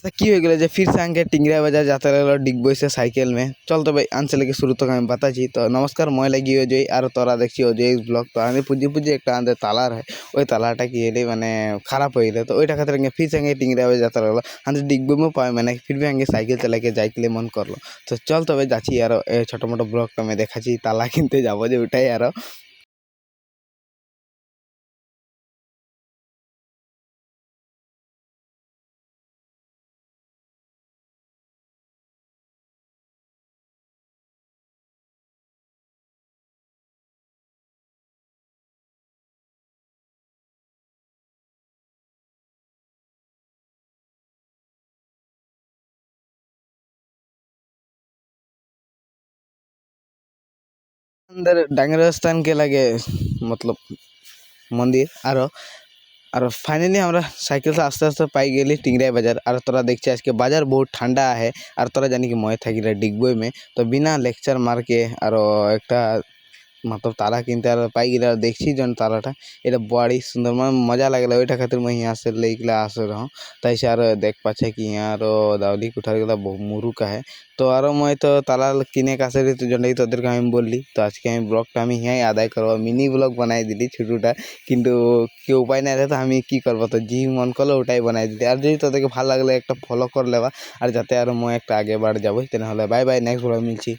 ऐसा की हो गया जे फिर से आगे टिंगरा बाजार जाते रहो डिगबो से साइकिल में चल तो भाई आंसर लेके शुरू तो हमें बता तो नमस्कार मैं लगी हो जो और तोरा देखी हो जो ब्लॉग तो आने पुजी पुजी एक तालार है ওই তালাটা কি এলে মানে খারাপ হয়ে গেলে তো ওইটা খাতে फिर से टिंगरा बाजार जाता रहो हाँ डिगबो में पाए मैंने फिर भी आगे साइकिल चला के जाइले मन करलो तो चल तो भाई जाची यार छोटो मोटो ब्लॉग तो मैं देखा ताला किनते जाबो जे ওটাই यार अंदर डांगरा स्थान के लगे मतलब मंदिर और फाइनली हमरा साइकिल से आस्ते आस्ते पाई गेली टिंगरा बाजार और तोरा देखछे आज के बाजार बहुत ठंडा है और तोरा जानी कि मैं थी डिगबो में तो बिना लेक्चर मार के और एक मतलब ताला किनते पाई गए और देखी जन तालाटा এটা बड़ी सुंदर मजा लगल ওইটা खातिर मैं यहाँ से लेके आसे रहा तैसे और देख पाचे कि यहाँ और दावली कुठार गला मुरु का है तो और मैं तो ताला किने का से तो जन तो के हम बोली तो आज के हम ब्लॉग আমি यहाँ आदाय करब मिनी ब्लॉग बनाई दिली छोटूटा কিন্তু কি উপায় নাই রে তো আমি কি করব তো জি মন করলো ওটাই বানাই দিতে আর যদি তোদেরকে ভালো লাগলে একটা ফলো করে লেবা আর যাতে আর মই একটা আগে বাড় যাবো তাহলে বাই বাই নেক্সট ব্লগ মিলছি।